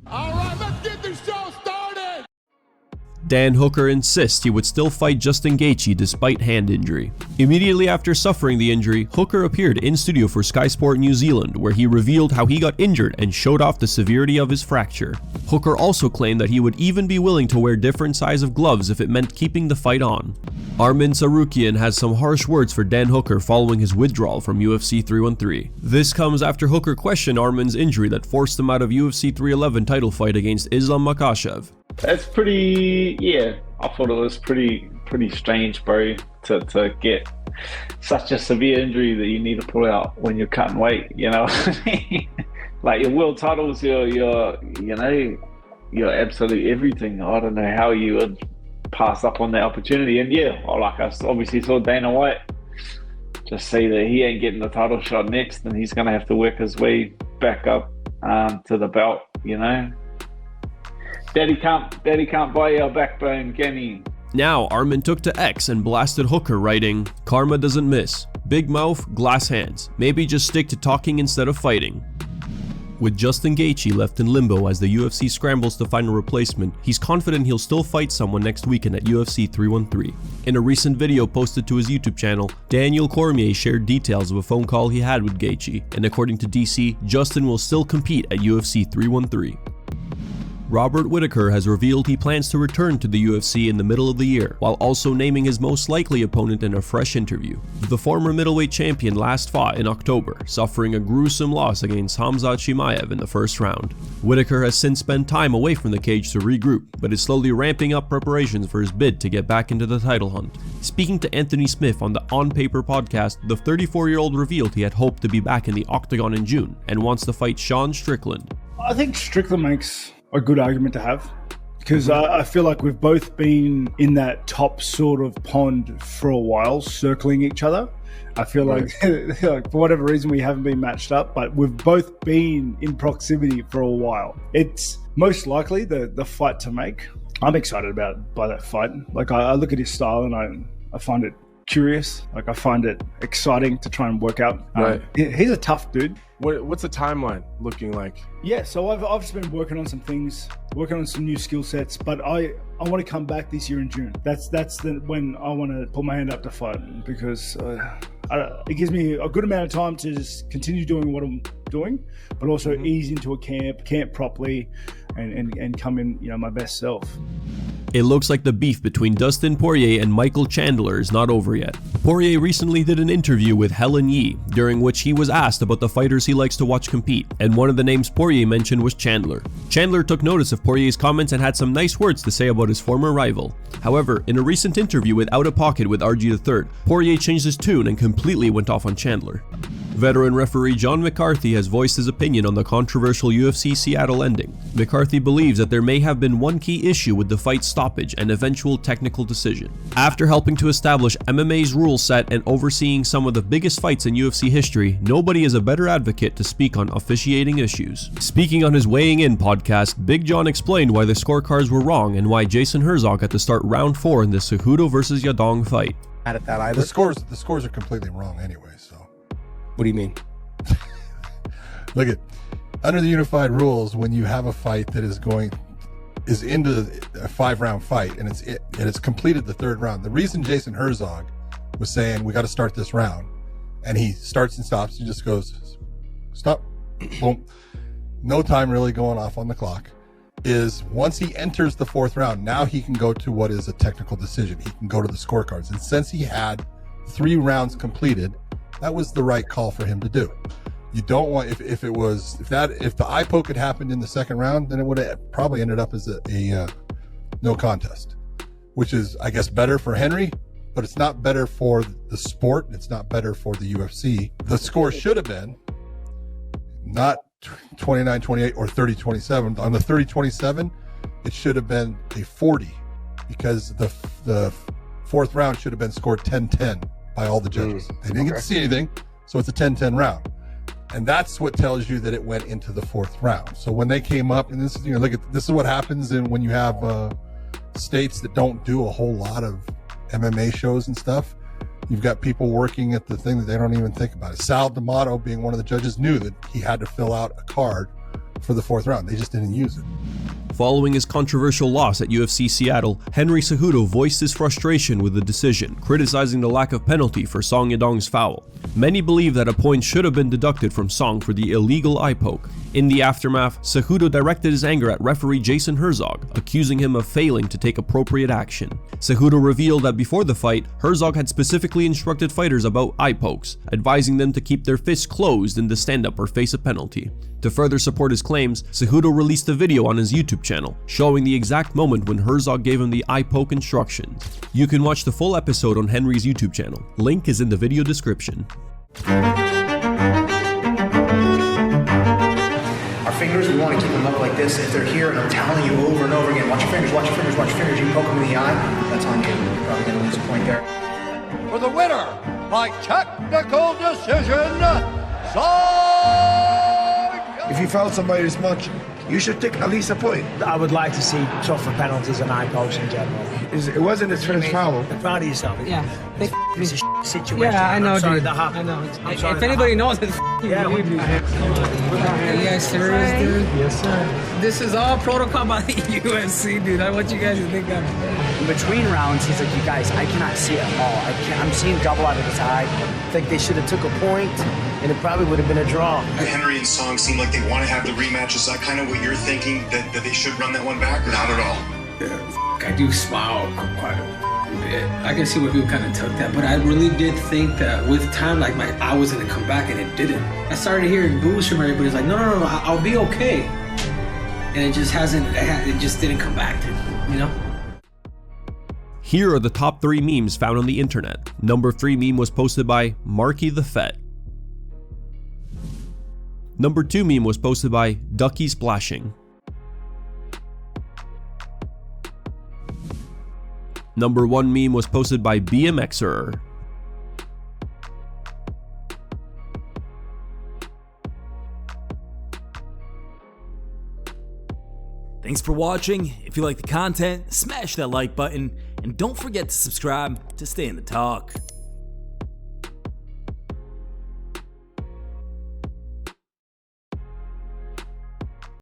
All right, let's get this show started! Dan Hooker insists he would still fight Justin Gaethje despite hand injury. Immediately after suffering the injury, Hooker appeared in studio for Sky Sport New Zealand, where he revealed how he got injured and showed off the severity of his fracture. Hooker also claimed that he would even be willing to wear different size of gloves if it meant keeping the fight on. Arman Tsarukyan has some harsh words for Dan Hooker following his withdrawal from UFC 313. This comes after Hooker questioned Arman's injury that forced him out of UFC 311 title fight against Islam Makhachev. That's pretty, yeah, I thought it was pretty strange, bro, to get such a severe injury that you need to pull out when you're cutting weight, you know what I mean? Like, your world titles, your absolute everything. I don't know how you would pass up on that opportunity. And yeah, like I obviously saw Dana White just say that he ain't getting the title shot next, and he's going to have to work his way back up to the belt, you know? Daddy can't buy your backbone, can he? Now, Arman took to X and blasted Hooker, writing, "Karma doesn't miss. Big mouth, glass hands. Maybe just stick to talking instead of fighting." With Justin Gaethje left in limbo as the UFC scrambles to find a replacement, he's confident he'll still fight someone next weekend at UFC 313. In a recent video posted to his YouTube channel, Daniel Cormier shared details of a phone call he had with Gaethje, and according to DC, Justin will still compete at UFC 313. Robert Whitaker has revealed he plans to return to the UFC in the middle of the year, while also naming his most likely opponent in a fresh interview. The former middleweight champion last fought in October, suffering a gruesome loss against Khamzat Chimaev in the first round. Whitaker has since spent time away from the cage to regroup, but is slowly ramping up preparations for his bid to get back into the title hunt. Speaking to Anthony Smith on the On Paper podcast, the 34-year-old revealed he had hoped to be back in the octagon in June and wants to fight Sean Strickland. I think Strickland makes a good argument to have, because I feel like we've both been in that top sort of pond for a while, circling each other. I feel like, for whatever reason, we haven't been matched up, but we've both been in proximity for a while. It's most likely the fight to make. I'm excited by that fight. Like, I look at his style and I find it curious. Like, I find it exciting to try and work out. Right. He's a tough dude. What's the timeline looking like? Yeah, so I've just been working on some things, working on some new skill sets, but I want to come back this year in June. That's when I want to put my hand up to fight, because it gives me a good amount of time to just continue doing what I'm doing, but also ease into a camp properly, and come in, my best self. It looks like the beef between Dustin Poier and Michael Chandler is not over yet. Poier recently did an interview with Helen Yee, during which he was asked about the fighters he likes to watch compete, and one of the names Poier mentioned was Chandler. Chandler took notice of Poirier's comments and had some nice words to say about his former rival. However, in a recent interview with Out of Pocket with RG III, Poier changed his tune and completely went off on Chandler. Veteran referee John McCarthy has voiced his opinion on the controversial UFC Seattle ending. McCarthy believes that there may have been one key issue with the fight's stoppage and eventual technical decision. After helping to establish MMA's rule set and overseeing some of the biggest fights in UFC history, nobody is a better advocate to speak on officiating issues. Speaking on his Weighing In podcast, Big John explained why the scorecards were wrong and why Jason Herzog had to start round 4 in the Cejudo versus Yadong fight. Mad at that either. The scores are completely wrong anyway, so. What do you mean? Look at, under the unified rules, when you have a fight that is into a 5-round fight and it's completed the 3rd round, the reason Jason Herzog was saying we got to start this round, and he starts and stops, he just goes stop, boom, no time really going off on the clock, is once he enters the 4th round, now he can go to what is a technical decision. He can go to the scorecards, and since he had 3 rounds completed, that was the right call for him to do. You don't want, if the eye poke had happened in the 2nd round, then it would have probably ended up as a no contest, which is, I guess, better for Henry, but it's not better for the sport. It's not better for the UFC. The score should have been not 29-28 or 30-27. On the 30-27, it should have been a 40, because the 4th round should have been scored 10-10 by all the judges. They didn't get to see anything, so it's a 10-10 round. And that's what tells you that it went into the 4th round. So when they came up, and this is, this is what happens when you have states that don't do a whole lot of MMA shows and stuff. You've got people working at the thing that they don't even think about it. Sal D'Amato, being one of the judges, knew that he had to fill out a card for the 4th round. They just didn't use it. Following his controversial loss at UFC Seattle, Henry Cejudo voiced his frustration with the decision, criticizing the lack of penalty for Song Yadong's foul. Many believe that a point should have been deducted from Song for the illegal eye poke. In the aftermath, Cejudo directed his anger at referee Jason Herzog, accusing him of failing to take appropriate action. Cejudo revealed that before the fight, Herzog had specifically instructed fighters about eye pokes, advising them to keep their fists closed in the stand-up or face a penalty. To further support his claims, Cejudo released a video on his YouTube channel, showing the exact moment when Herzog gave him the eye poke instructions. You can watch the full episode on Henry's YouTube channel. Link is in the video description. Our fingers, we want to keep them up like this. If they're here and I'm telling you over and over again, watch your fingers, watch your fingers, watch your fingers, you poke them in the eye, that's on you. You're probably going to lose a point there. For the winner, by technical decision, Tsarukyan. If you foul somebody this much, you should take at least a point. I would like to see tougher penalties on eye pokes in general. It wasn't his first foul. Proud of yourself. Yeah. It's a situation. Yeah, I know, I'm sorry dude. that happened. I know. If anybody knows it, yeah, we do. Are you guys serious, dude? Yes, sir. This is all protocol by the UFC, dude. I want you guys to think of it. In between rounds, he's like, you guys, I cannot see it at all. I'm seeing double out of his eye. I think they should have took a point, and it probably would have been a draw. Henry and Song seem like they want to have the rematch. Is that kind of what you're thinking, that they should run that one back, or not at all? Yeah, I do smile quite a bit. I can see where people kind of took that, but I really did think that with time, like my eye was going to come back, and it didn't. I started hearing boos from everybody. It's like, no, I'll be okay. And it just hasn't, it just didn't come back to me, you know? Here are the top 3 memes found on the internet. Number 3 meme was posted by Marky the Fet. Number 2 meme was posted by Ducky Splashing. Number 1 meme was posted by BMXer. Thanks for watching. If you like the content, smash that like button and don't forget to subscribe to stay in the talk.